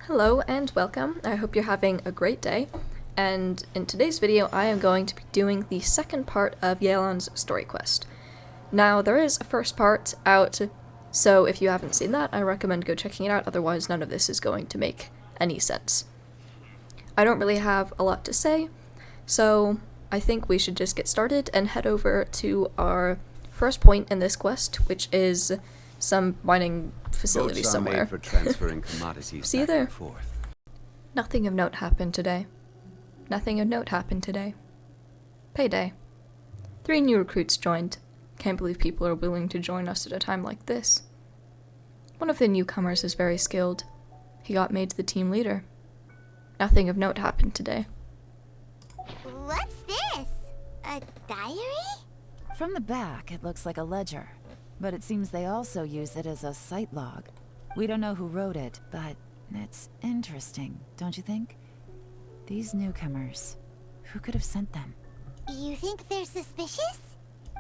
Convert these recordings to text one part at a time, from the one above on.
Hello and welcome. I hope you're having a great day. And in today's video, I am going to be doing the second part of Yelan's story quest. Now, there is a first part out, so if you haven't seen that, I recommend go checking it out, otherwise none of this is going to make any sense. I don't really have a lot to say, so I think we should just get started and head over to our first point in this quest, which is some mining facility Boats are somewhere. made for transferring commodities See you back there. and forth. Nothing of note happened today. Nothing of note happened today. Payday. 3 new recruits joined. Can't believe people are willing to join us at a time like this. One of the newcomers is very skilled. He got made the team leader. Nothing of note happened today. What's this? A diary? From the back, it looks like a ledger, but it seems they also use it as a site log. We don't know who wrote it, but it's interesting, don't you think? These newcomers, who could have sent them? You think they're suspicious?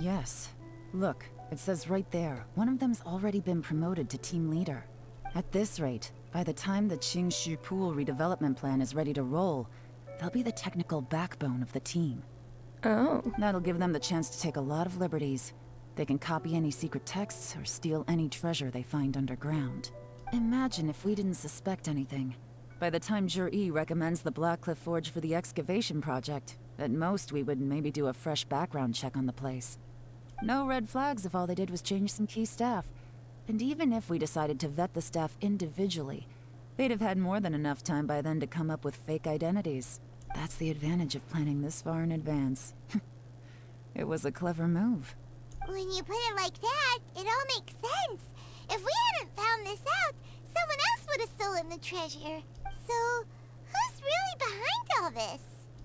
Yes. Look, it says right there, one of them's already been promoted to team leader. At this rate, by the time the Qingshu Pool redevelopment plan is ready to roll, they'll be the technical backbone of the team. Oh. That'll give them the chance to take a lot of liberties. They can copy any secret texts or steal any treasure they find underground. Imagine if we didn't suspect anything. By the time Jur-E recommends the Blackcliff Forge for the excavation project, at most we would maybe do a fresh background check on the place. No red flags if all they did was change some key staff. And even if we decided to vet the staff individually, they'd have had more than enough time by then to come up with fake identities. That's the advantage of planning this far in advance. It was a clever move. When you put it like that, it all makes sense. If we hadn't found this out, someone else would have stolen the treasure. So, who's really behind all this?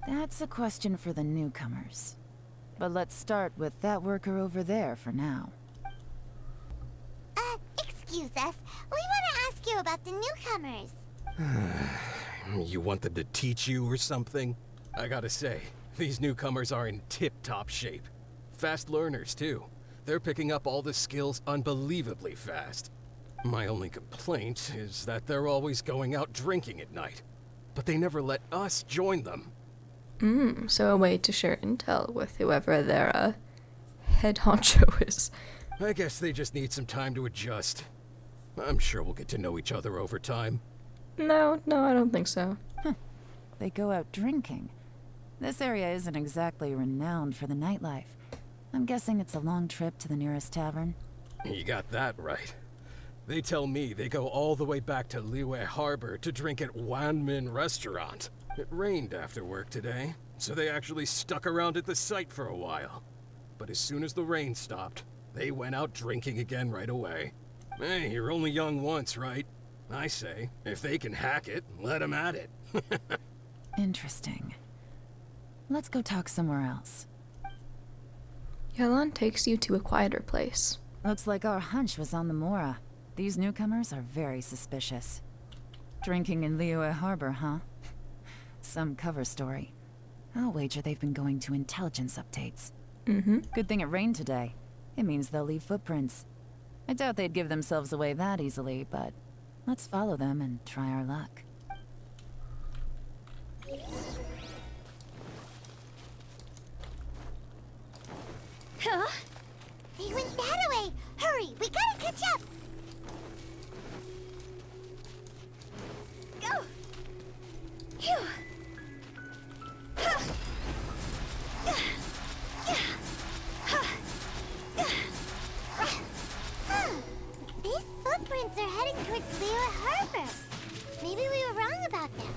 That's a question for the newcomers. But let's start with that worker over there for now. Excuse us. We want to ask you about the newcomers. You want them to teach you or something? I gotta say, these newcomers are in tip-top shape. Fast learners, too. They're picking up all the skills unbelievably fast. My only complaint is that they're always going out drinking at night. But they never let us join them. So a way to share intel with whoever their, head honcho is. I guess they just need some time to adjust. I'm sure we'll get to know each other over time. No, I don't think so. They go out drinking. This area isn't exactly renowned for the nightlife. I'm guessing it's a long trip to the nearest tavern. You got that right. They tell me they go all the way back to Liyue Harbor to drink at Wanmin Restaurant. It rained after work today, so they actually stuck around at the site for a while. But as soon as the rain stopped, they went out drinking again right away. Hey, you're only young once, right? I say, if they can hack it, let them at it. Interesting. Let's go talk somewhere else. Yelan takes you to a quieter place. Looks like our hunch was on the Mora. These newcomers are very suspicious. Drinking in Liyue Harbor, huh? Some cover story. I'll wager they've been going to intelligence updates. Good thing it rained today. It means they'll leave footprints. I doubt they'd give themselves away that easily, but let's follow them and try our luck. Huh? They went that way. Hurry, we gotta catch up. Go. Phew. These footprints are heading towards Liyue Harbor. Maybe we were wrong about them.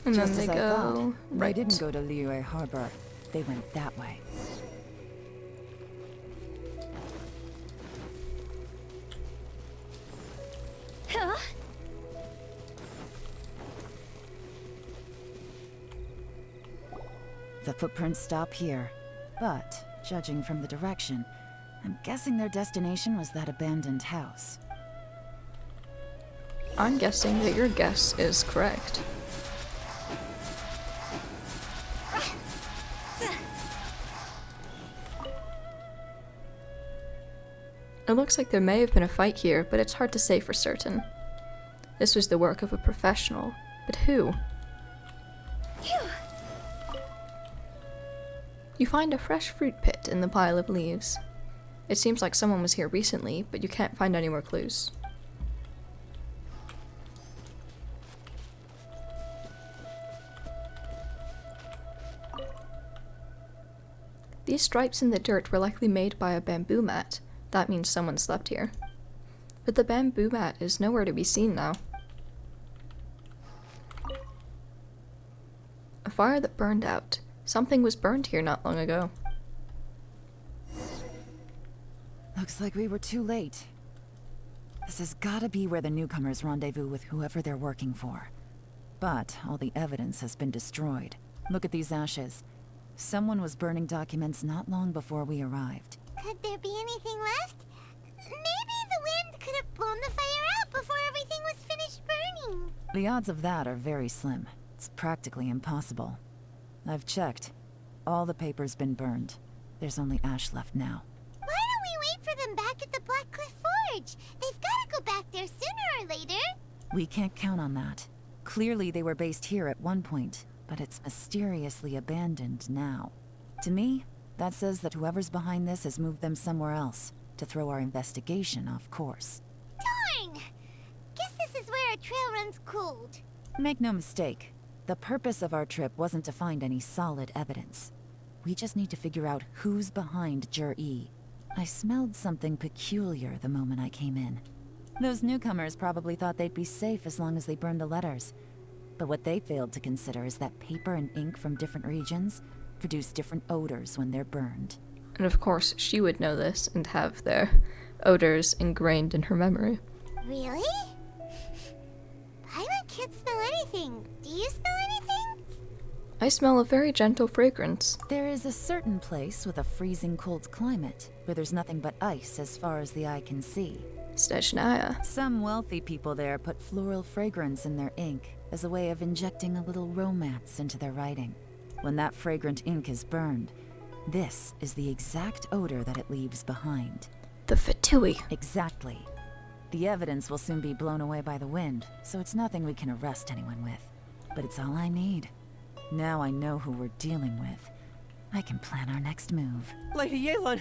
And Just then as they I go thought, right. They didn't go to Liyue Harbor. They went that way. Huh? The footprints stop here, but judging from the direction, I'm guessing their destination was that abandoned house. I'm guessing that your guess is correct. It looks like there may have been a fight here, but it's hard to say for certain. This was the work of a professional. But who? You find a fresh fruit pit in the pile of leaves. It seems like someone was here recently, but you can't find any more clues. These stripes in the dirt were likely made by a bamboo mat. That means someone slept here. But the bamboo mat is nowhere to be seen now. A fire that burned out. Something was burned here not long ago. Looks like we were too late. This has gotta be where the newcomers rendezvous with whoever they're working for. But all the evidence has been destroyed. Look at these ashes. Someone was burning documents not long before we arrived. Could there be anything left? Maybe the wind could have blown the fire out before everything was finished burning. The odds of that are very slim. It's practically impossible. I've checked. All the paper's been burned. There's only ash left now. Why don't we wait for them back at the Black Cliff Forge? They've got to go back there sooner or later. We can't count on that. Clearly they were based here at one point, but it's mysteriously abandoned now. To me, that says that whoever's behind this has moved them somewhere else to throw our investigation off course. Darn! Guess this is where our trail runs cold. Make no mistake, the purpose of our trip wasn't to find any solid evidence. We just need to figure out who's behind Jur-E. I smelled something peculiar the moment I came in. Those newcomers probably thought they'd be safe as long as they burned the letters. But what they failed to consider is that paper and ink from different regions produce different odors when they're burned. And of course, she would know this and have their odors ingrained in her memory. Really? Paimon can't smell anything. Do you smell anything? I smell a very gentle fragrance. There is a certain place with a freezing cold climate where there's nothing but ice as far as the eye can see. Stechnaya. Some wealthy people there put floral fragrance in their ink as a way of injecting a little romance into their writing. When that fragrant ink is burned, this is the exact odor that it leaves behind. The Fatui. Exactly. The evidence will soon be blown away by the wind, so it's nothing we can arrest anyone with. But it's all I need. Now I know who we're dealing with. I can plan our next move. Lady Yelan!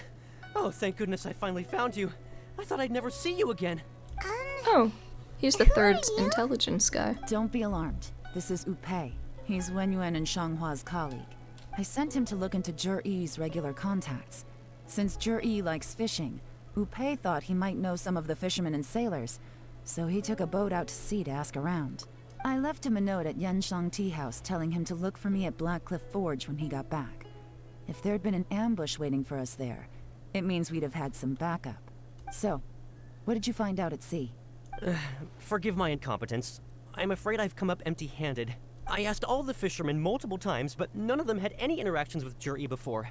Oh, thank goodness I finally found you. I thought I'd never see you again. Oh, he's the Who third are you? intelligence guy. Don't be alarmed. This is Upei. He's Wenyuan and Shanghua's colleague. I sent him to look into Jur-E's regular contacts. Since Jur-E likes fishing, Upei thought he might know some of the fishermen and sailors, so he took a boat out to sea to ask around. I left him a note at Yanshang Tea House telling him to look for me at Black Cliff Forge when he got back. If there'd been an ambush waiting for us there, it means we'd have had some backup. So, what did you find out at sea? Forgive my incompetence. I'm afraid I've come up empty-handed. I asked all the fishermen multiple times, but none of them had any interactions with Jur-E before.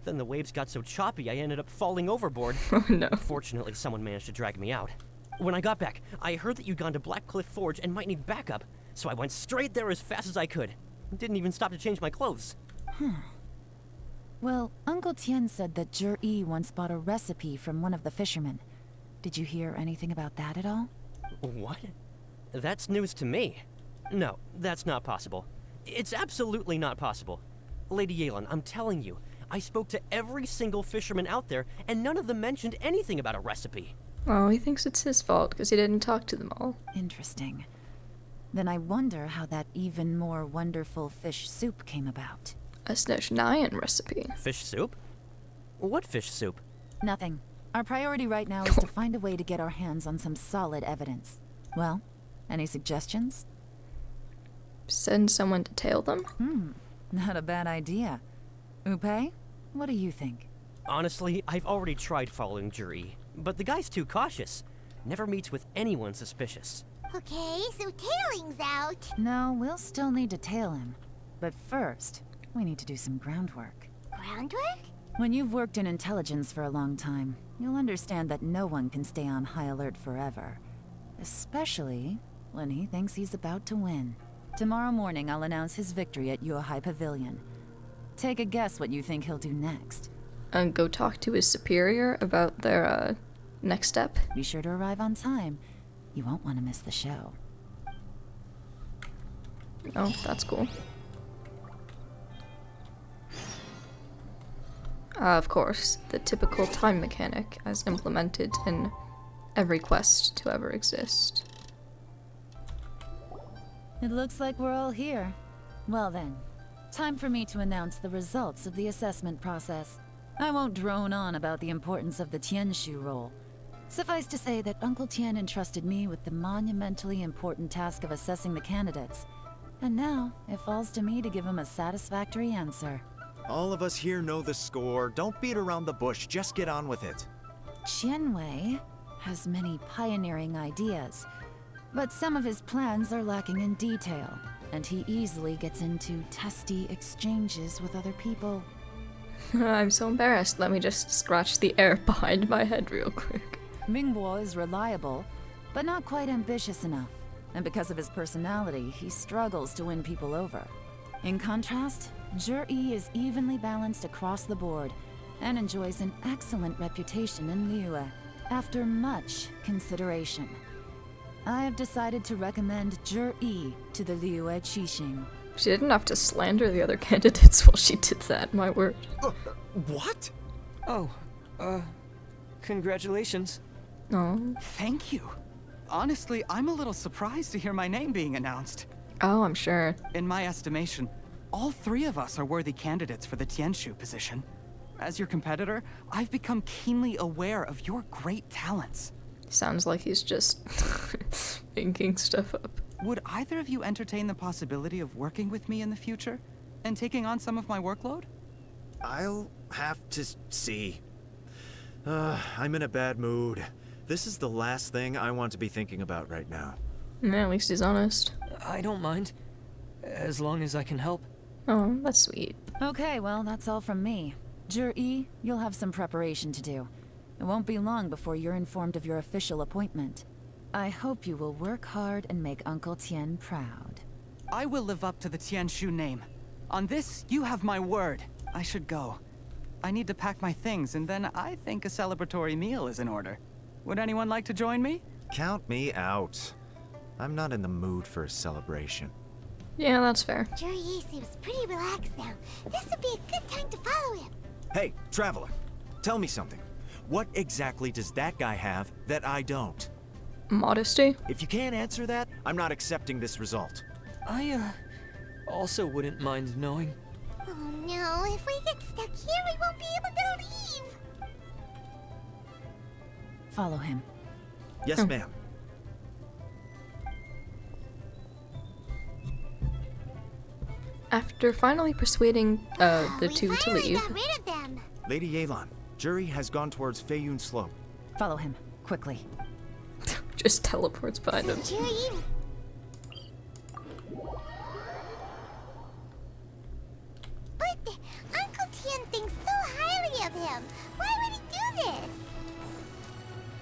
Then the waves got so choppy I ended up falling overboard. Oh no. Fortunately, someone managed to drag me out. When I got back, I heard that you'd gone to Black Cliff Forge and might need backup, so I went straight there as fast as I could. Didn't even stop to change my clothes. Well, Uncle Tien said that Jur-E once bought a recipe from one of the fishermen. Did you hear anything about that at all? What? That's news to me. No, that's not possible. It's absolutely not possible. Lady Yelan, I'm telling you, I spoke to every single fisherman out there, and none of them mentioned anything about a recipe. Oh, he thinks it's his fault because he didn't talk to them all. Interesting. Then I wonder how that even more wonderful fish soup came about. A Sneshnayan recipe. Fish soup? What fish soup? Nothing. Our priority right now is to find a way to get our hands on some solid evidence. Well, any suggestions? Send someone to tail them? Not a bad idea. Upei, what do you think? Honestly, I've already tried following Jur-E, but the guy's too cautious. Never meets with anyone suspicious. Okay, so tailing's out. No, we'll still need to tail him. But first, we need to do some groundwork. Groundwork? When you've worked in intelligence for a long time, you'll understand that no one can stay on high alert forever. Especially when he thinks he's about to win. Tomorrow morning, I'll announce his victory at Yuehai Pavilion. Take a guess what you think he'll do next. And go talk to his superior about their, next step. Be sure to arrive on time. You won't want to miss the show. Oh, that's cool. Of course, the typical time mechanic as implemented in every quest to ever exist. It looks like we're all here. Well then, time for me to announce the results of the assessment process. I won't drone on about the importance of the Tianshu role. Suffice to say that Uncle Tian entrusted me with the monumentally important task of assessing the candidates. And now, it falls to me to give him a satisfactory answer. All of us here know the score. Don't beat around the bush, just get on with it. Qianwei has many pioneering ideas, but some of his plans are lacking in detail, and he easily gets into testy exchanges with other people. I'm so embarrassed. Let me just scratch the air behind my head real quick. Mingguo is reliable, but not quite ambitious enough, and because of his personality, he struggles to win people over. In contrast, Zhi is evenly balanced across the board, and enjoys an excellent reputation in Liyue, after much consideration. I have decided to recommend Zhi to the Liyue Qixing. She didn't have to slander the other candidates while she did that, my word. What? Oh, congratulations. Oh. Thank you. Honestly, I'm a little surprised to hear my name being announced. Oh, I'm sure. In my estimation, all three of us are worthy candidates for the Tianshu position. As your competitor, I've become keenly aware of your great talents. Sounds like he's just making stuff up. Would either of you entertain the possibility of working with me in the future? And taking on some of my workload? I'll have to see. I'm in a bad mood. This is the last thing I want to be thinking about right now. Yeah, at least he's honest. I don't mind, as long as I can help. Oh, that's sweet. Okay, well, that's all from me. Zhi, you'll have some preparation to do. It won't be long before you're informed of your official appointment. I hope you will work hard and make Uncle Tian proud. I will live up to the Tianshu name. On this, you have my word. I should go. I need to pack my things, and then I think a celebratory meal is in order. Would anyone like to join me? Count me out. I'm not in the mood for a celebration. Yeah, that's fair. Zhi seems pretty relaxed now. This would be a good time to follow him. Hey, traveler, tell me something. What exactly does that guy have that I don't? Modesty? If you can't answer that, I'm not accepting this result. I, also wouldn't mind knowing. Oh no, if we get stuck here, we won't be able to leave. Follow him. Yes, ma'am. After finally persuading the We two to finally leave, got rid of them. Lady Yelan, Zhi has gone towards Feiyun Slope. Follow him, quickly. just teleports behind him. Zhi. But Uncle Tian thinks so highly of him. Why would he do this?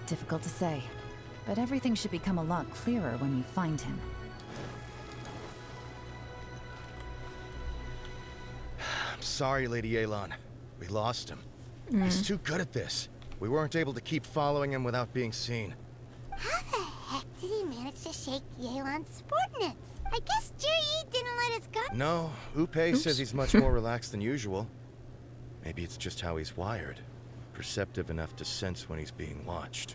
Difficult to say, but everything should become a lot clearer when we find him. I'm sorry, Lady Yelan. We lost him. He's too good at this. We weren't able to keep following him without being seen. How the heck did he manage to shake Yelan's subordinates? I guess Zhi didn't let us go. No, Upe says he's much more relaxed than usual. Maybe it's just how he's wired. Perceptive enough to sense when he's being watched.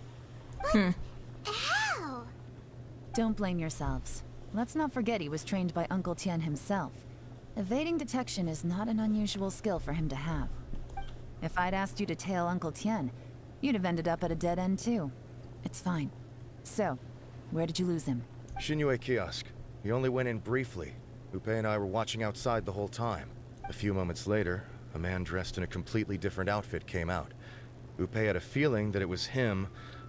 How? Don't blame yourselves. Let's not forget he was trained by Uncle Tian himself. Evading detection is not an unusual skill for him to have. If I'd asked you to tail Uncle Tian, you'd have ended up at a dead end too. It's fine. So, where did you lose him? Xinyue kiosk. He only went in briefly. Upe and I were watching outside the whole time. A few moments later, a man dressed in a completely different outfit came out. Upe had a feeling that it was him,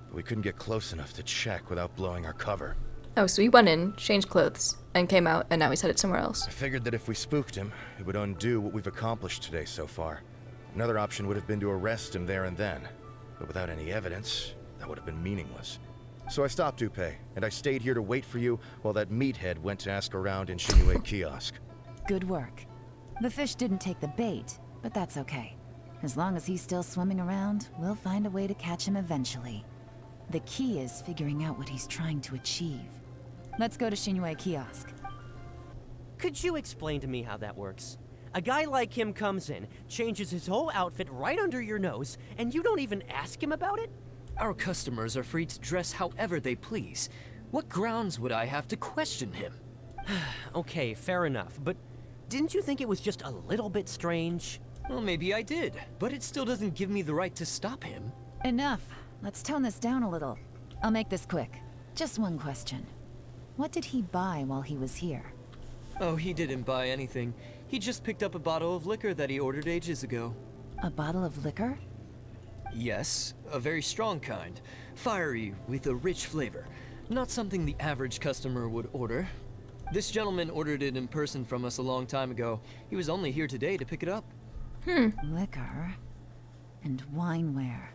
but we couldn't get close enough to check without blowing our cover. Oh, so he went in, changed clothes, and came out, and now he's headed somewhere else. I figured that if we spooked him, it would undo what we've accomplished today so far. Another option would have been to arrest him there and then, but without any evidence, that would have been meaningless. So I stopped Upe, and I stayed here to wait for you while that meathead went to ask around in Xinyue kiosk. Good work. The fish didn't take the bait, but that's okay. As long as he's still swimming around, we'll find a way to catch him eventually. The key is figuring out what he's trying to achieve. Let's go to Xinyue kiosk. Could you explain to me how that works? A guy like him comes in, changes his whole outfit right under your nose, and you don't even ask him about it? Our customers are free to dress however they please. What grounds would I have to question him? Okay, fair enough, but didn't you think it was just a little bit strange? Well, maybe I did, but it still doesn't give me the right to stop him. Enough. Let's tone this down a little. I'll make this quick. Just one question. What did he buy while he was here? Oh, he didn't buy anything. He just picked up a bottle of liquor that he ordered ages ago. A bottle of liquor? Yes, a very strong kind. Fiery, with a rich flavor. Not something the average customer would order. This gentleman ordered it in person from us a long time ago. He was only here today to pick it up. Liquor and wineware.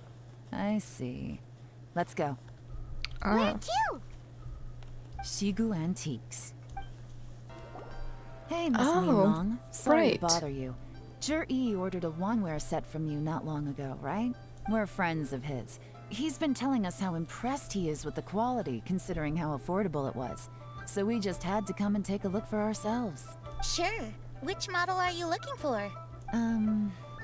I see. Let's go. Where to? Shigu Antiques. Hey, Miss Oh, Long. Sorry right. to bother you. Jur-E ordered a wanware set from you not long ago, right? We're friends of his. He's been telling us how impressed he is with the quality, considering how affordable it was. So we just had to come and take a look for ourselves. Sure. Which model are you looking for?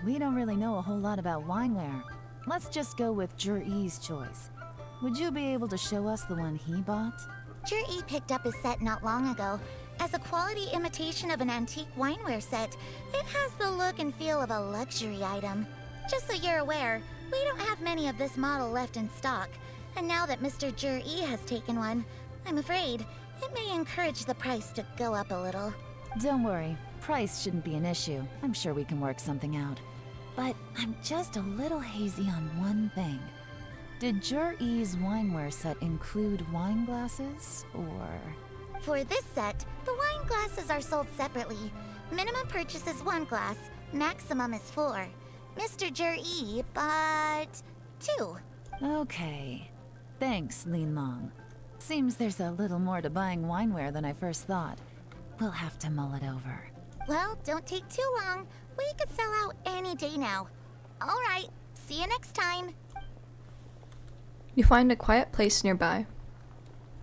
We don't really know a whole lot about wineware. Let's just go with Jur-E's choice. Would you be able to show us the one he bought? Jur-E picked up his set not long ago. As a quality imitation of an antique wineware set, it has the look and feel of a luxury item. Just so you're aware, we don't have many of this model left in stock. And now that Mr. Jur-E has taken one, I'm afraid it may encourage the price to go up a little. Don't worry, price shouldn't be an issue. I'm sure we can work something out. But I'm just a little hazy on one thing. Did Jur-E's wineware set include wine glasses, or...? For this set, the wine glasses are sold separately. Minimum purchase is 1 glass, maximum is 4. Mr. Jur-E bought 2. Okay. Thanks, Lin Long. Seems there's a little more to buying wineware than I first thought. We'll have to mull it over. Well, don't take too long. We could sell out any day now. All right, see you next time. You find a quiet place nearby.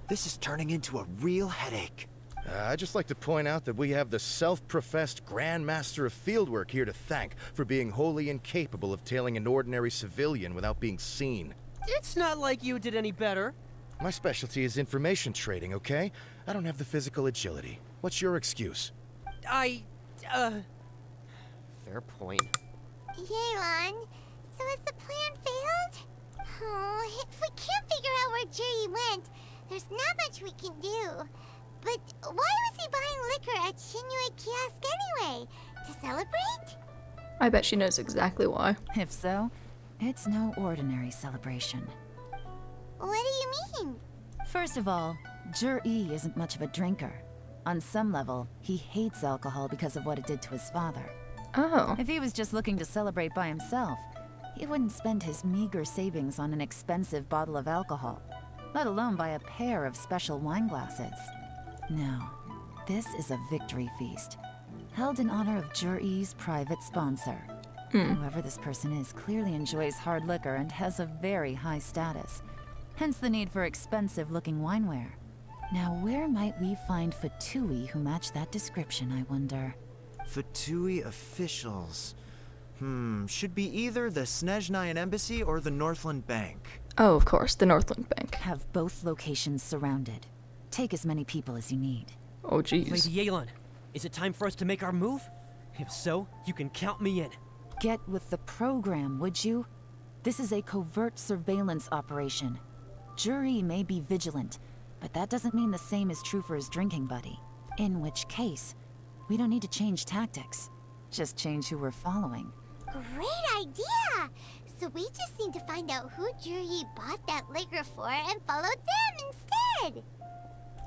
This is turning into a real headache. I'd just like to point out that we have the self-professed Grand Master of Fieldwork here to thank for being wholly incapable of tailing an ordinary civilian without being seen. It's not like you did any better. My specialty is information trading, okay? I don't have the physical agility. What's your excuse? Fair point. Yelan, so has the plan failed? Oh, if we can't figure out where Jur-E went, there's not much we can do. But why was he buying liquor at Shinue Kiosk anyway? To celebrate? I bet she knows exactly why. If so, it's no ordinary celebration. What do you mean? First of all, Jur-E isn't much of a drinker. On some level, he hates alcohol because of what it did to his father. Oh. If he was just looking to celebrate by himself, he wouldn't spend his meager savings on an expensive bottle of alcohol, let alone buy a pair of special wine glasses. No, this is a victory feast, held in honor of Jur-E's private sponsor. Whoever this person is clearly enjoys hard liquor and has a very high status, hence the need for expensive-looking wineware. Now, where might we find Fatui who match that description, I wonder? Fatui officials. Should be either the Snezhnayan Embassy or the Northland Bank. Oh, of course, the Northland Bank. Have both locations surrounded. Take as many people as you need. Oh, jeez. Lady Yelan, is it time for us to make our move? If so, you can count me in. Get with the program, would you? This is a covert surveillance operation. Jur-E may be vigilant, but that doesn't mean the same is true for his drinking buddy. In which case, we don't need to change tactics. Just change who we're following. Great idea! So we just need to find out who Jur-E bought that liquor for and follow them instead!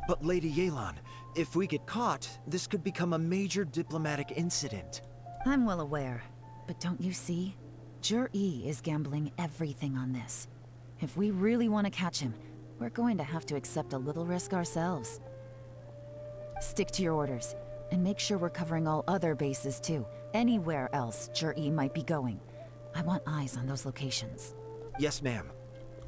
But Lady Yelan, if we get caught, this could become a major diplomatic incident. I'm well aware, but don't you see? Jur-E is gambling everything on this. If we really want to catch him, we're going to have to accept a little risk ourselves. Stick to your orders, and make sure we're covering all other bases too. Anywhere else Jur-E might be going. I want eyes on those locations. Yes, ma'am.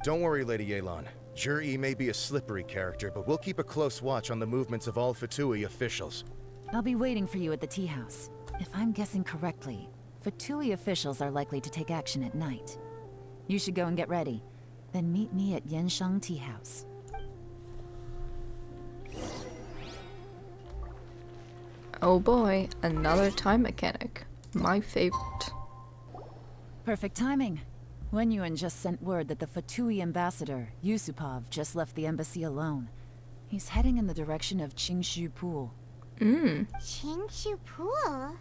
Don't worry, Lady Yelan. Jur-E may be a slippery character, but we'll keep a close watch on the movements of all Fatui officials. I'll be waiting for you at the tea house. If I'm guessing correctly, Fatui officials are likely to take action at night. You should go and get ready. Then meet me at Yenshang Tea House. Oh boy, another time mechanic. My favorite. Perfect timing. Wenyuan just sent word that the Fatui ambassador, Yusupov, just left the embassy alone. He's heading in the direction of Qingshu Pool. Qingshu Pool?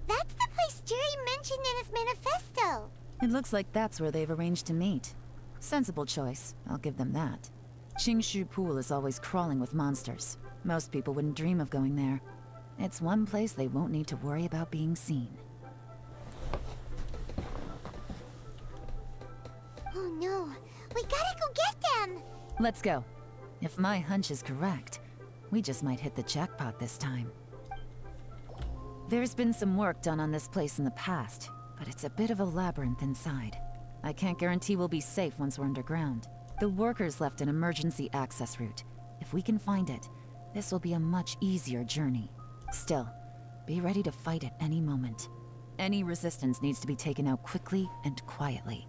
That's the place Jerry mentioned in his manifesto. It looks like that's where they've arranged to meet. Sensible choice, I'll give them that. Qingshu Pool is always crawling with monsters. Most people wouldn't dream of going there. It's one place they won't need to worry about being seen. Oh no, we gotta go get them! Let's go. If my hunch is correct, we just might hit the jackpot this time. There's been some work done on this place in the past, but it's a bit of a labyrinth inside. I can't guarantee we'll be safe once we're underground. The workers left an emergency access route. If we can find it, this will be a much easier journey. Still, be ready to fight at any moment. Any resistance needs to be taken out quickly and quietly.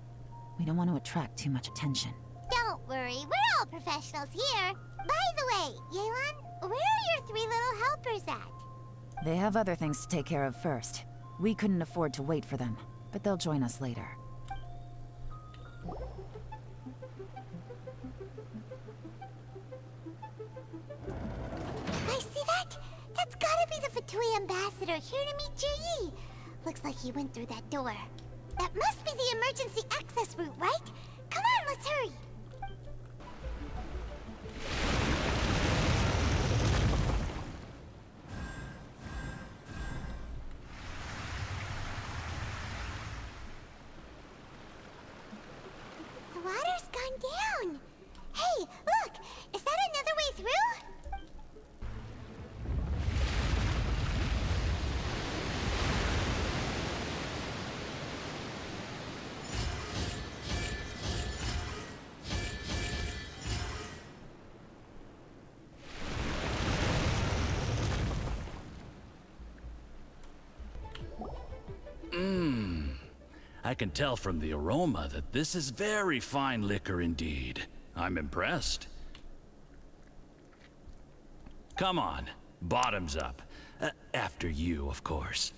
We don't want to attract too much attention. Don't worry, we're all professionals here. By the way, Yelan, where are your 3 little helpers at? They have other things to take care of first. We couldn't afford to wait for them, but they'll join us later. I see that? That's gotta be the Fatui ambassador here to meet Ji. Looks like he went through that door. That must be the emergency access route, right? Come on, let's hurry. The water's gone down. Hey, look! Is that another way through? I can tell from the aroma that this is very fine liquor indeed. I'm impressed. Come on, bottoms up. After you, of course.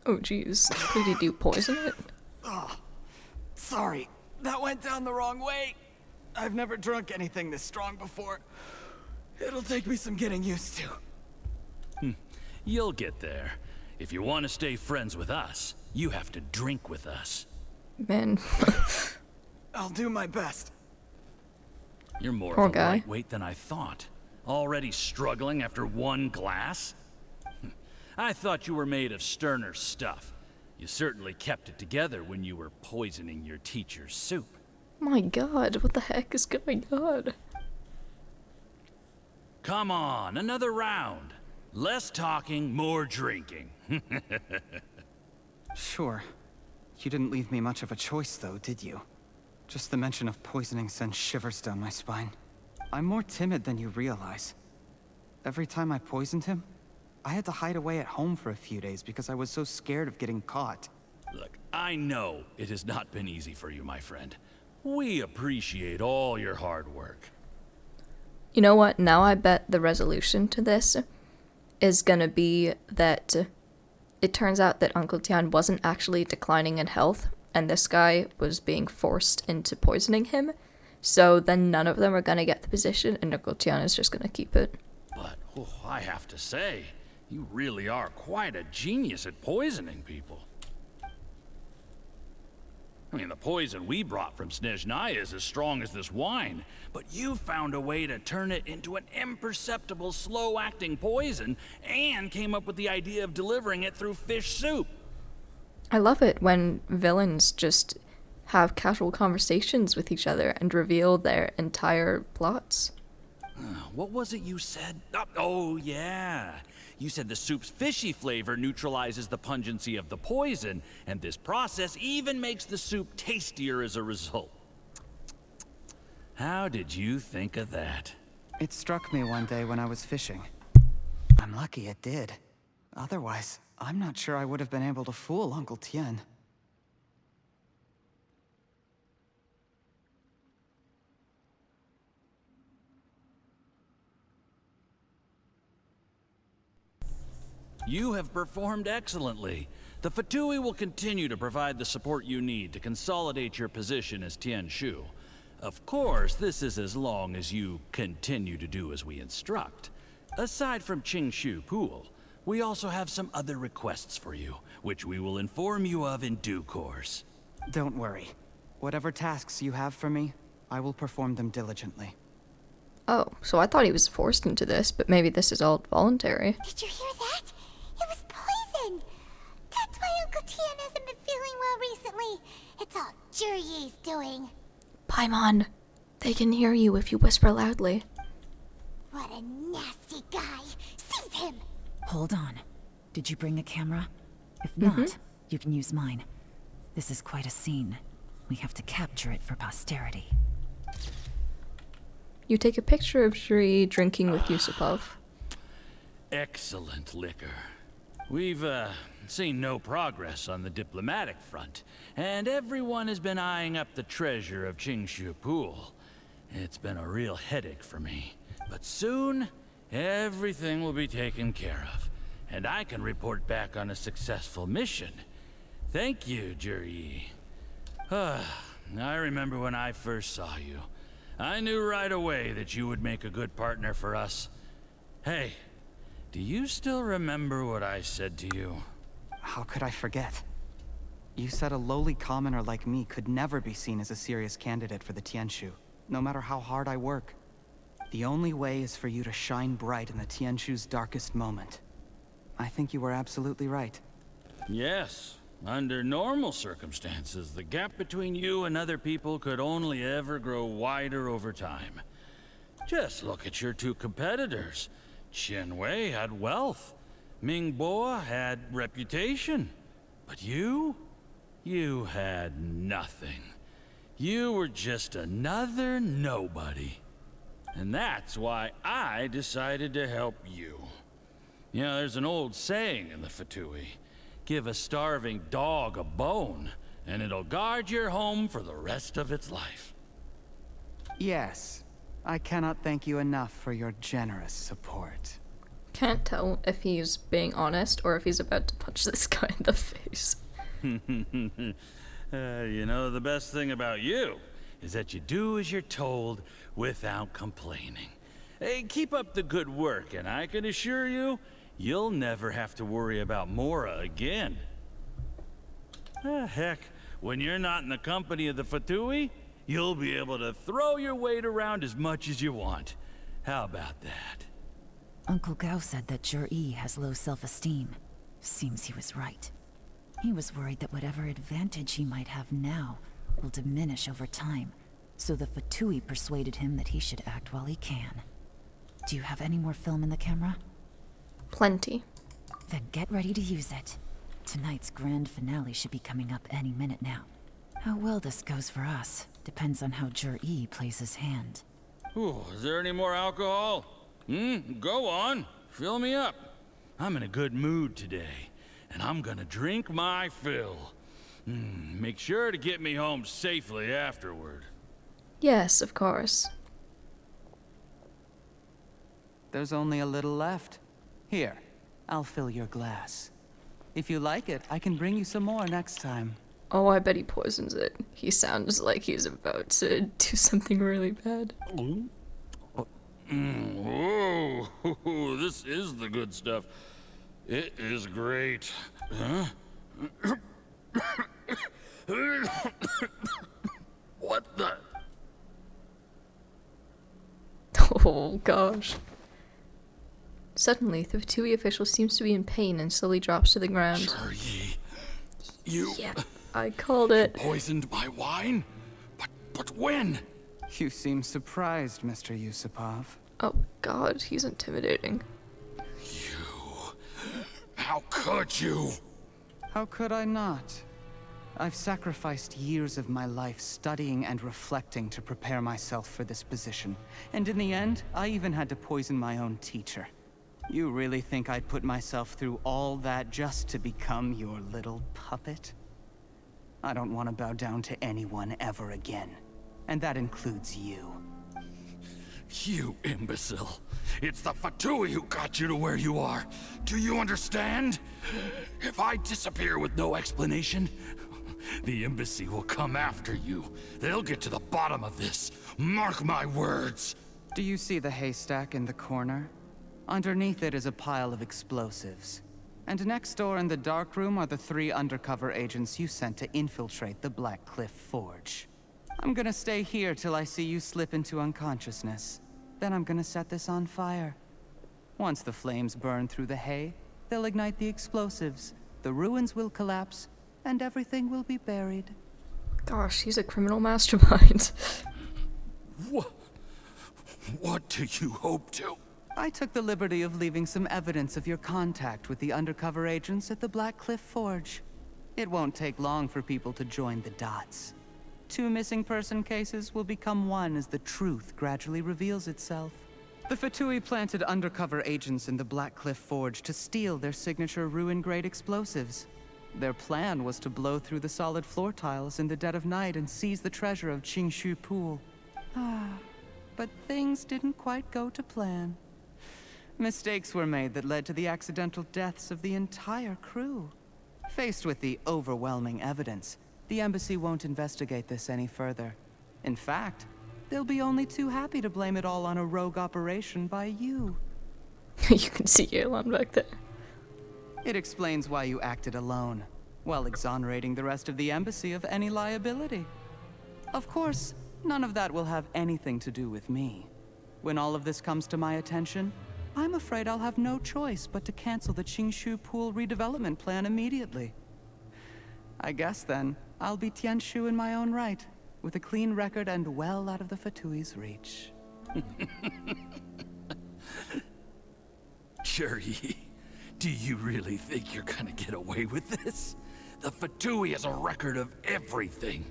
Oh jeez, did you poison it? Oh, sorry. That went down the wrong way. I've never drunk anything this strong before. It'll take me some getting used to. You'll get there. If you want to stay friends with us, you have to drink with us. Man. I'll do my best. You're more Poor of a guy. lightweight than I thought. Already struggling after one glass? I thought you were made of sterner stuff. You certainly kept it together when you were poisoning your teacher's soup. My god, what the heck is going on? Come on, another round. Less talking, more drinking. Sure. You didn't leave me much of a choice, though, did you? Just the mention of poisoning sends shivers down my spine. I'm more timid than you realize. Every time I poisoned him, I had to hide away at home for a few days because I was so scared of getting caught. Look, I know it has not been easy for you, my friend. We appreciate all your hard work. You know what? Now I bet the resolution to this is gonna be that it turns out that Uncle Tian wasn't actually declining in health, and this guy was being forced into poisoning him. So then none of them are gonna get the position, and Uncle Tian is just gonna keep it. But I have to say, you really are quite a genius at poisoning people. I mean, the poison we brought from Snezhnaya is as strong as this wine, but you found a way to turn it into an imperceptible, slow-acting poison, and came up with the idea of delivering it through fish soup. I love it when villains just have casual conversations with each other and reveal their entire plots. What was it you said? Oh, yeah. You said the soup's fishy flavor neutralizes the pungency of the poison, and this process even makes the soup tastier as a result. How did you think of that? It struck me one day when I was fishing. I'm lucky it did. Otherwise, I'm not sure I would have been able to fool Uncle Tien. You have performed excellently. The Fatui will continue to provide the support you need to consolidate your position as Tien Shu. Of course, this is as long as you continue to do as we instruct. Aside from Qing Shu Pool, we also have some other requests for you, which we will inform you of in due course. Don't worry. Whatever tasks you have for me, I will perform them diligently. Oh, so I thought he was forced into this, but maybe this is all voluntary. Did you hear that? It was poison! That's why Uncle Tien hasn't been feeling well recently. It's all Jurye's doing. Paimon, they can hear you if you whisper loudly. What a nasty guy! Seize him! Hold on. Did you bring a camera? If not, you can use mine. This is quite a scene. We have to capture it for posterity. You take a picture of Shuri drinking with Yusupov. Excellent liquor. We've, seen no progress on the diplomatic front, and everyone has been eyeing up the treasure of Qingshu Pool. It's been a real headache for me. But soon, everything will be taken care of, and I can report back on a successful mission. Thank you, Juryi. I remember when I first saw you. I knew right away that you would make a good partner for us. Hey, do you still remember what I said to you? How could I forget? You said a lowly commoner like me could never be seen as a serious candidate for the Tianshu, no matter how hard I work. The only way is for you to shine bright in the Tianshu's darkest moment. I think you were absolutely right. Yes. Under normal circumstances, the gap between you and other people could only ever grow wider over time. Just look at your two competitors. Chen Wei had wealth. Ming Boa had reputation. But you had nothing. You were just another nobody. And that's why I decided to help you. You know, there's an old saying in the Fatui. Give a starving dog a bone, and it'll guard your home for the rest of its life. Yes. I cannot thank you enough for your generous support. Can't tell if he's being honest or if he's about to punch this guy in the face. You know, the best thing about you is that you do as you're told without complaining. Hey, keep up the good work, and I can assure you, you'll never have to worry about Mora again. Heck, when you're not in the company of the Fatui, you'll be able to throw your weight around as much as you want. How about that? Uncle Gao said that Jur-E has low self-esteem. Seems he was right. He was worried that whatever advantage he might have now will diminish over time, so the Fatui persuaded him that he should act while he can. Do you have any more film in the camera? Plenty. Then get ready to use it. Tonight's grand finale should be coming up any minute now. How well this goes for us depends on how Jur-E plays his hand. Ooh, is there any more alcohol? Go on. Fill me up. I'm in a good mood today, and I'm gonna drink my fill. Make sure to get me home safely afterward. Yes, of course. There's only a little left. Here, I'll fill your glass. If you like it, I can bring you some more next time. Oh, I bet he poisons it. He sounds like he's about to do something really bad. Whoa, this is the good stuff. It is great. Huh? What the? Oh, gosh. Suddenly, the Fatui official seems to be in pain and slowly drops to the ground. Juryi, you... Yeah, I called it. Poisoned my wine? But when? You seem surprised, Mr. Yusupov. Oh, God, he's intimidating. You... How could you? How could I not? I've sacrificed years of my life studying and reflecting to prepare myself for this position. And in the end, I even had to poison my own teacher. You really think I'd put myself through all that just to become your little puppet? I don't want to bow down to anyone ever again. And that includes you. You imbecile. It's the Fatui who got you to where you are. Do you understand? If I disappear with no explanation, the embassy will come after you. They'll get to the bottom of this. Mark my words. Do you see the haystack in the corner? Underneath it is a pile of explosives. And next door in the dark room are the 3 undercover agents you sent to infiltrate the Black Cliff Forge. I'm gonna stay here till I see you slip into unconsciousness. Then I'm gonna set this on fire. Once the flames burn through the hay, they'll ignite the explosives, the ruins will collapse, and everything will be buried. Gosh, he's a criminal mastermind. What do you hope to? I took the liberty of leaving some evidence of your contact with the undercover agents at the Black Cliff Forge. It won't take long for people to join the dots. 2 missing person cases will become one as the truth gradually reveals itself. The Fatui planted undercover agents in the Black Cliff Forge to steal their signature ruin-grade explosives. Their plan was to blow through the solid floor tiles in the dead of night and seize the treasure of Qingshu Pool. But things didn't quite go to plan. Mistakes were made that led to the accidental deaths of the entire crew. Faced with the overwhelming evidence, the embassy won't investigate this any further. In fact, they'll be only too happy to blame it all on a rogue operation by you. You can see Yelan back there. It explains why you acted alone, while exonerating the rest of the embassy of any liability. Of course, none of that will have anything to do with me. When all of this comes to my attention, I'm afraid I'll have no choice but to cancel the Qingshu Pool redevelopment plan immediately. I guess then, I'll be Tianshu in my own right, with a clean record and well out of the Fatui's reach. Cherry, do you really think you're gonna get away with this? The Fatui has a record of everything.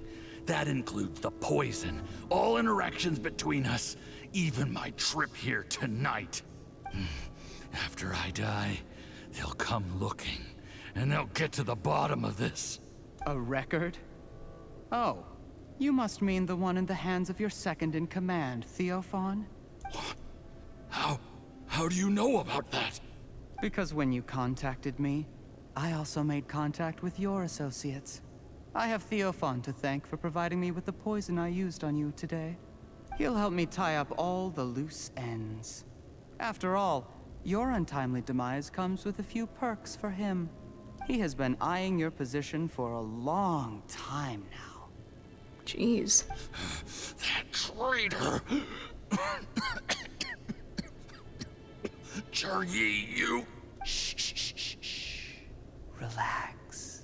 That includes the poison, all interactions between us, even my trip here tonight. After I die, they'll come looking, and they'll get to the bottom of this. A record? Oh, you must mean the one in the hands of your second-in-command, Theophan? What? How do you know about that? Because when you contacted me, I also made contact with your associates. I have Theophan to thank for providing me with the poison I used on you today. He'll help me tie up all the loose ends. After all, your untimely demise comes with a few perks for him. He has been eyeing your position for a long time now. Jeez. That traitor! Cherry, you... Shh. Relax.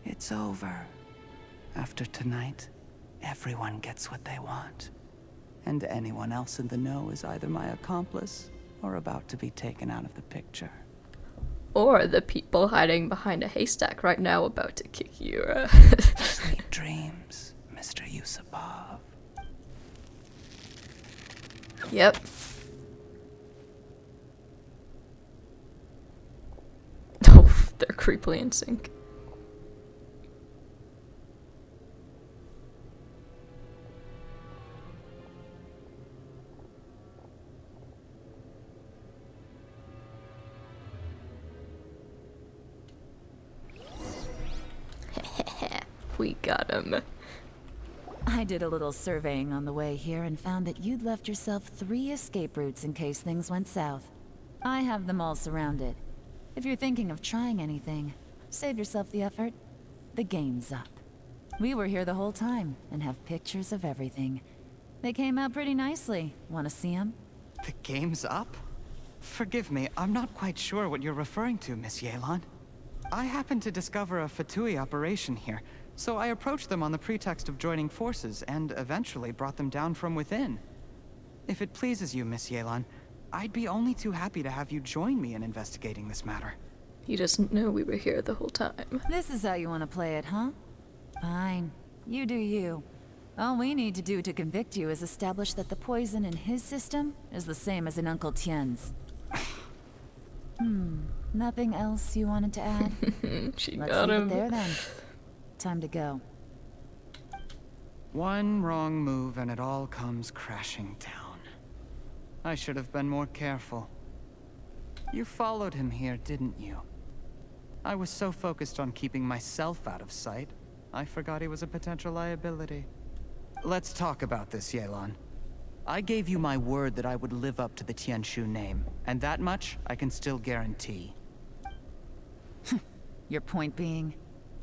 It's over. After tonight, everyone gets what they want. And anyone else in the know is either my accomplice or about to be taken out of the picture. Or the people hiding behind a haystack right now about to kick you. Sweet dreams, Mr. Yusupov. Yep. Oh, they're creepily in sync. We got him. I did a little surveying on the way here and found that you'd left yourself 3 escape routes in case things went south. I have them all surrounded. If you're thinking of trying anything, save yourself the effort. The game's up. We were here the whole time and have pictures of everything. They came out pretty nicely. Want to see them? The game's up? Forgive me, I'm not quite sure what you're referring to, Miss Yelan. I happened to discover a Fatui operation here, so I approached them on the pretext of joining forces and eventually brought them down from within. If it pleases you, Miss Yelan, I'd be only too happy to have you join me in investigating this matter. He doesn't know we were here the whole time. This is how you want to play it, huh? Fine. You do you. All we need to do to convict you is establish that the poison in his system is the same as in Uncle Tien's. Nothing else you wanted to add? She Let's got leave him. it there then. Time to go. One wrong move and it all comes crashing down. I should have been more careful. You followed him here, didn't you? I was so focused on keeping myself out of sight, I forgot he was a potential liability. Let's talk about this, Yelan. I gave you my word that I would live up to the Tianshu name, and that much I can still guarantee. Your point being?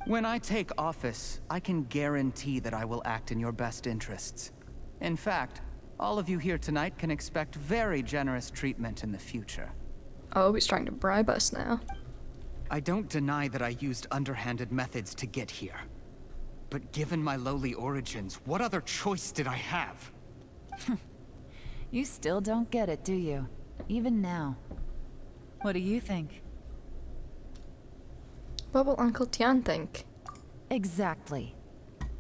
When I take office, I can guarantee that I will act in your best interests. In fact, all of you here tonight can expect very generous treatment in the future. Oh, he's trying to bribe us now. I don't deny that I used underhanded methods to get here. But given my lowly origins, what other choice did I have? You still don't get it, do you? Even now. What do you think? What will Uncle Tian think? Exactly.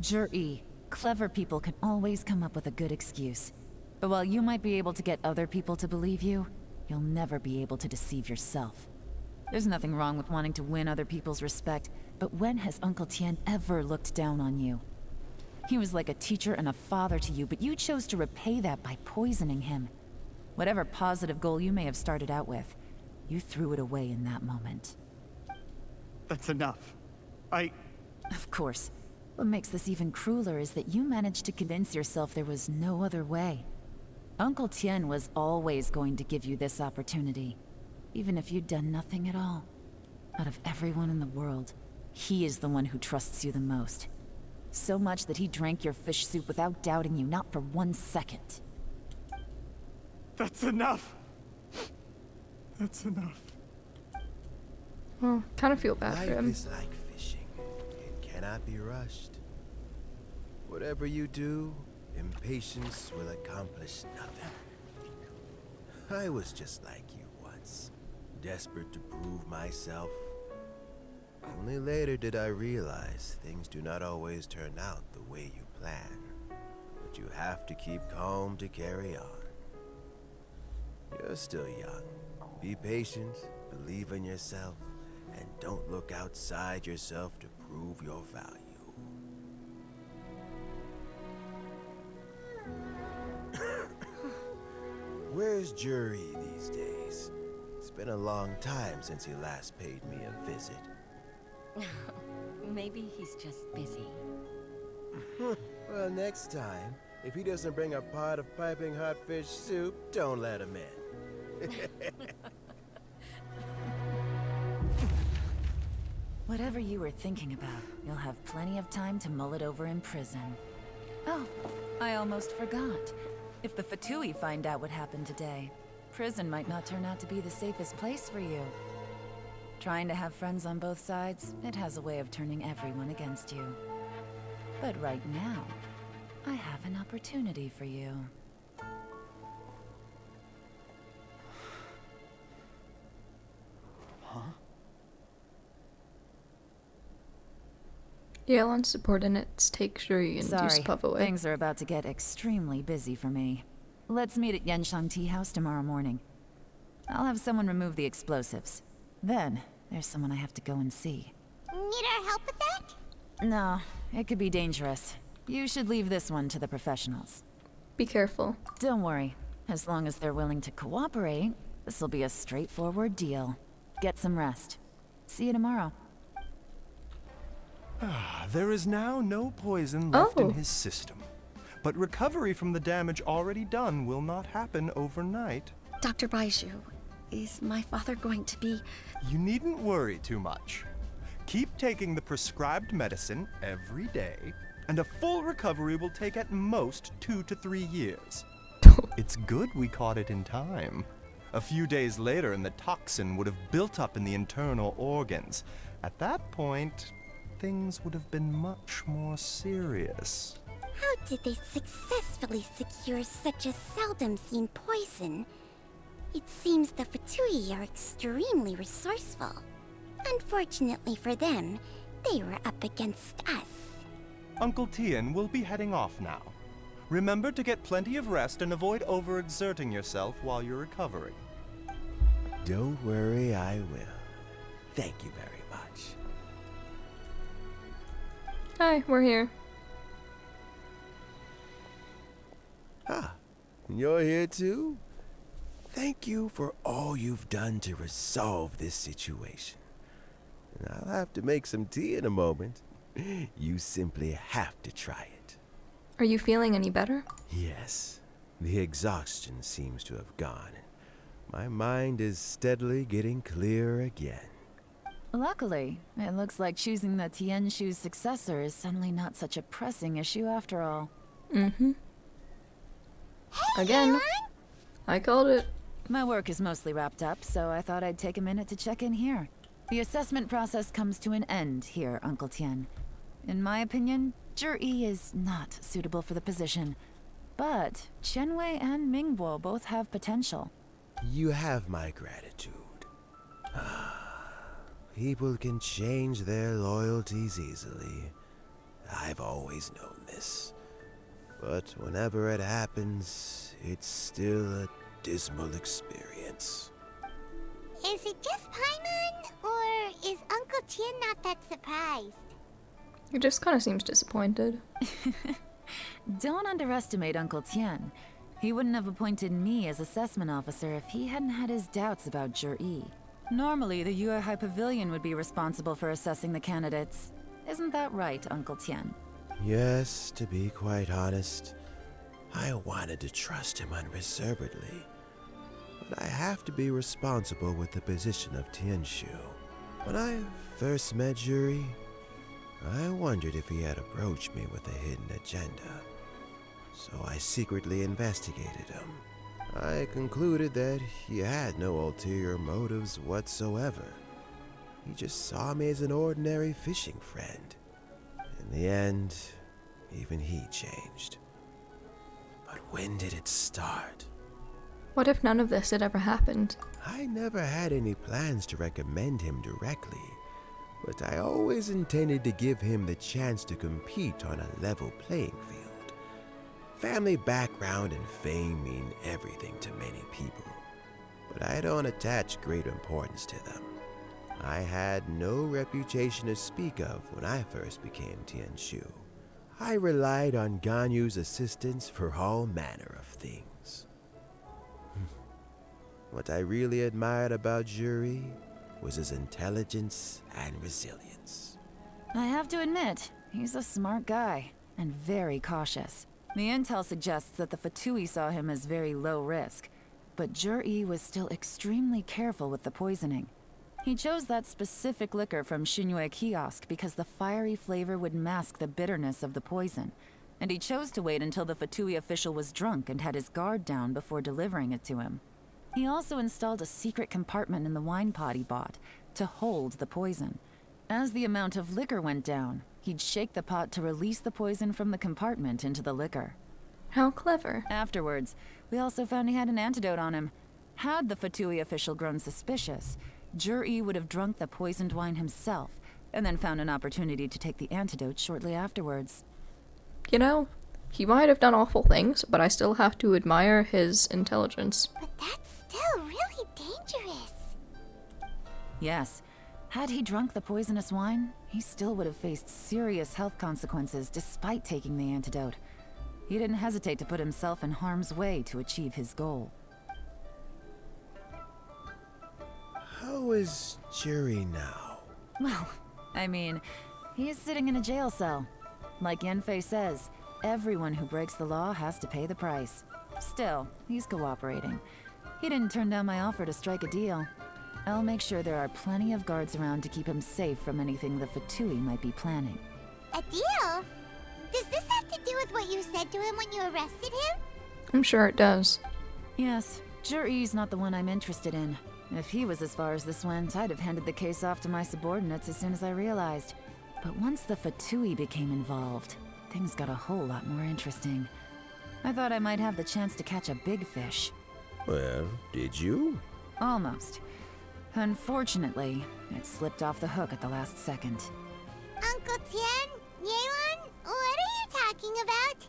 Jur-E, clever people can always come up with a good excuse. But while you might be able to get other people to believe you, you'll never be able to deceive yourself. There's nothing wrong with wanting to win other people's respect, but when has Uncle Tian ever looked down on you? He was like a teacher and a father to you, but you chose to repay that by poisoning him. Whatever positive goal you may have started out with, you threw it away in that moment. That's enough. Of course. What makes this even crueler is that you managed to convince yourself there was no other way. Uncle Tien was always going to give you this opportunity, even if you'd done nothing at all. Out of everyone in the world, he is the one who trusts you the most. So much that he drank your fish soup without doubting you, not for 1 second. That's enough! That's enough. Well, kind of feel bad for Life him. is like fishing. It cannot be rushed. Whatever you do, impatience will accomplish nothing. I was just like you once, desperate to prove myself. Only later did I realize things do not always turn out the way you plan. But you have to keep calm to carry on. You're still young. Be patient, believe in yourself, and don't look outside yourself to prove your value. Where's Jury these days? It's been a long time since he last paid me a visit. Maybe he's just busy. Well, next time, if he doesn't bring a pot of piping hot fish soup, don't let him in. Whatever you were thinking about, you'll have plenty of time to mull it over in prison. Oh, I almost forgot. If the Fatui find out what happened today, prison might not turn out to be the safest place for you. Trying to have friends on both sides, it has a way of turning everyone against you. But right now, I have an opportunity for you. Huh? Yelan's subordinates take Shuri and Sorry, Puff away. things are about to get extremely busy for me. Let's meet at Yanshang Tea House tomorrow morning. I'll have someone remove the explosives. Then, there's someone I have to go and see. Need our help with that? No, it could be dangerous. You should leave this one to the professionals. Be careful. Don't worry. As long as they're willing to cooperate, this'll be a straightforward deal. Get some rest. See you tomorrow. There is now no poison left Oh. in his system. But recovery from the damage already done will not happen overnight. Dr. Baiju, is my father going to be... You needn't worry too much. Keep taking the prescribed medicine every day, and a full recovery will take at most 2 to 3 years. It's good we caught it in time. A few days later, and the toxin would have built up in the internal organs. At that point, things would have been much more serious. How did they successfully secure such a seldom-seen poison? It seems the Fatui are extremely resourceful. Unfortunately for them, they were up against us. Uncle Tien will be heading off now. Remember to get plenty of rest and avoid overexerting yourself while you're recovering. Don't worry, I will. Thank you very much. Hi, we're here. Ah, you're here too? Thank you for all you've done to resolve this situation. And I'll have to make some tea in a moment. You simply have to try it. Are you feeling any better? Yes, the exhaustion seems to have gone. My mind is steadily getting clearer again. Luckily, it looks like choosing the Tianshu's successor is suddenly not such a pressing issue after all. Mm-hmm. Again, I called it. My work is mostly wrapped up, so I thought I'd take a minute to check in here. The assessment process comes to an end here, Uncle Tien. In my opinion, Zhi is not suitable for the position, but Qianwei and Mingbo both have potential. You have my gratitude. People can change their loyalties easily. I've always known this. But whenever it happens, it's still a dismal experience. Is it just Paimon, or is Uncle Tien not that surprised? He just kind of seems disappointed. Don't underestimate Uncle Tien. He wouldn't have appointed me as assessment officer if he hadn't had his doubts about Zhi. Normally, the Yuehai Pavilion would be responsible for assessing the candidates. Isn't that right, Uncle Tien? Yes, to be quite honest, I wanted to trust him unreservedly. But I have to be responsible with the position of Tianshu. When I first met Zhi, I wondered if he had approached me with a hidden agenda. So I secretly investigated him. I concluded that he had no ulterior motives whatsoever. He just saw me as an ordinary fishing friend. In the end, even he changed. But when did it start? What if none of this had ever happened? I never had any plans to recommend him directly, but I always intended to give him the chance to compete on a level playing field. Family background and fame mean everything to many people, but I don't attach great importance to them. I had no reputation to speak of when I first became Tianshu. I relied on Ganyu's assistance for all manner of things. What I really admired about Zhi was his intelligence and resilience. I have to admit, he's a smart guy, and very cautious. The intel suggests that the Fatui saw him as very low risk, but Zhi was still extremely careful with the poisoning. He chose that specific liquor from Xinyue Kiosk because the fiery flavor would mask the bitterness of the poison, and he chose to wait until the Fatui official was drunk and had his guard down before delivering it to him. He also installed a secret compartment in the wine pot he bought to hold the poison. As the amount of liquor went down, he'd shake the pot to release the poison from the compartment into the liquor. How clever. Afterwards, we also found he had an antidote on him. Had the Fatui official grown suspicious, Zhi would have drunk the poisoned wine himself, and then found an opportunity to take the antidote shortly afterwards. You know, he might have done awful things, but I still have to admire his intelligence. But that's still really dangerous. Yes. Had he drunk the poisonous wine, he still would have faced serious health consequences despite taking the antidote. He didn't hesitate to put himself in harm's way to achieve his goal. How is Zhi now? Well, I mean, he's sitting in a jail cell. Like Yanfei says, everyone who breaks the law has to pay the price. Still, he's cooperating. He didn't turn down my offer to strike a deal. I'll make sure there are plenty of guards around to keep him safe from anything the Fatui might be planning. A deal? Does this have to do with what you said to him when you arrested him? I'm sure it does. Yes, Zhi's not the one I'm interested in. If he was as far as this went, I'd have handed the case off to my subordinates as soon as I realized. But once the Fatui became involved, things got a whole lot more interesting. I thought I might have the chance to catch a big fish. Well, did you? Almost. Unfortunately, it slipped off the hook at the last second. Uncle Tien? Yelan? What talking about?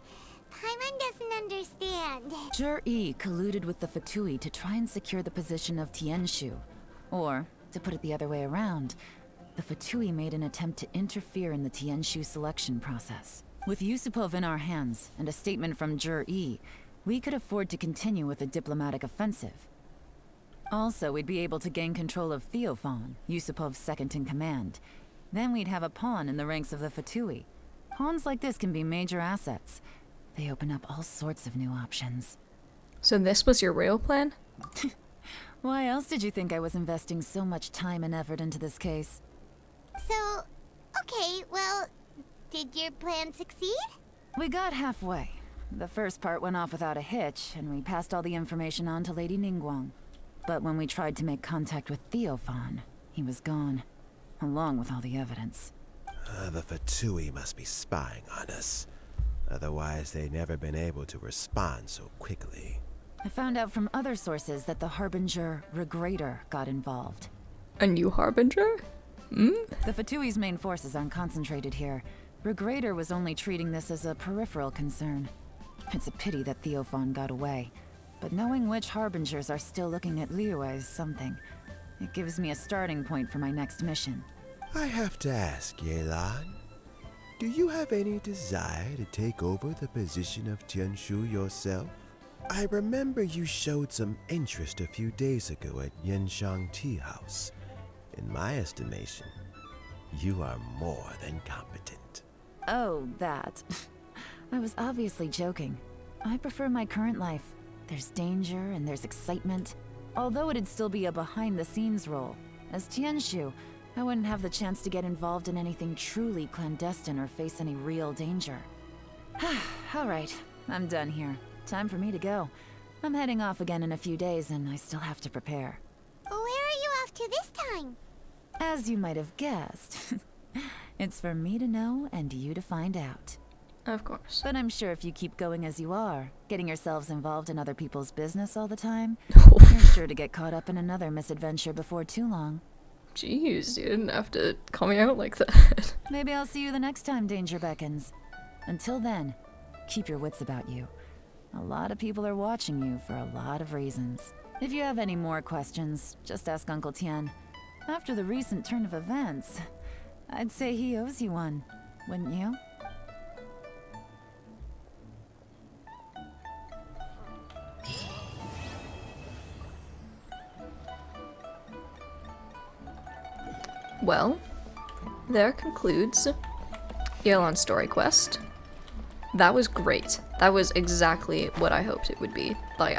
Paimon doesn't understand. Jur-E colluded with the Fatui to try and secure the position of Tianshu. Or, to put it the other way around, the Fatui made an attempt to interfere in the Tianshu selection process. With Yusupov in our hands, and a statement from Jur-E, we could afford to continue with a diplomatic offensive. Also, we'd be able to gain control of Theophan, Yusupov's second-in-command. Then we'd have a pawn in the ranks of the Fatui. Pawns like this can be major assets. They open up all sorts of new options. So this was your real plan? Why else did you think I was investing so much time and effort into this case? So, okay, well, did your plan succeed? We got halfway. The first part went off without a hitch, and we passed all the information on to Lady Ningguang. But when we tried to make contact with Theophan, he was gone, along with all the evidence. The Fatui must be spying on us. Otherwise, they'd never been able to respond so quickly. I found out from other sources that the Harbinger Regrator got involved. A new Harbinger? The Fatui's main forces aren't concentrated here. Regrator was only treating this as a peripheral concern. It's a pity that Theophan got away. But knowing which Harbingers are still looking at Liyue is something. It gives me a starting point for my next mission. I have to ask, Yelan. Do you have any desire to take over the position of Tianshu yourself? I remember you showed some interest a few days ago at Yenshang Tea House. In my estimation, you are more than competent. Oh, that. I was obviously joking. I prefer my current life. There's danger and there's excitement. Although it'd still be a behind-the-scenes role. As Tianshu, I wouldn't have the chance to get involved in anything truly clandestine or face any real danger. Alright, I'm done here. Time for me to go. I'm heading off again in a few days and I still have to prepare. Where are you off to this time? As you might have guessed, it's for me to know and you to find out. Of course. But I'm sure if you keep going as you are, getting yourselves involved in other people's business all the time, you're sure to get caught up in another misadventure before too long. Jeez, you didn't have to call me out like that. Maybe I'll see you the next time danger beckons. Until then, keep your wits about you. A lot of people are watching you for a lot of reasons. If you have any more questions, just ask Uncle Tian. After the recent turn of events, I'd say he owes you one, wouldn't you? Well, there concludes Yelan's story quest. That was great. That was exactly what I hoped it would be. Like,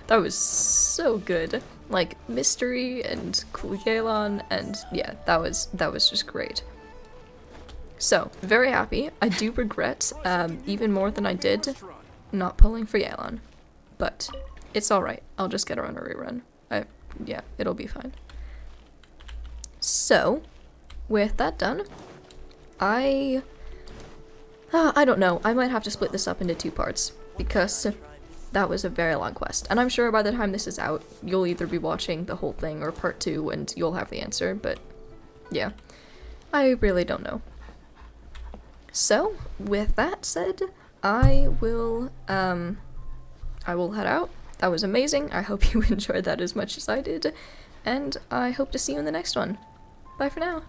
that was so good. Like, mystery and cool Yelan, and yeah, that was just great. So, very happy. I do regret, even more than I did, not pulling for Yelan. But, it's alright. I'll just get her on a rerun. Yeah, it'll be fine. So, with that done, I don't know, I might have to split this up into 2 parts, because that was a very long quest, and I'm sure by the time this is out, you'll either be watching the whole thing or part 2 and you'll have the answer, but yeah, I really don't know. So, with that said, I will head out. That was amazing, I hope you enjoyed that as much as I did, and I hope to see you in the next one. Bye for now.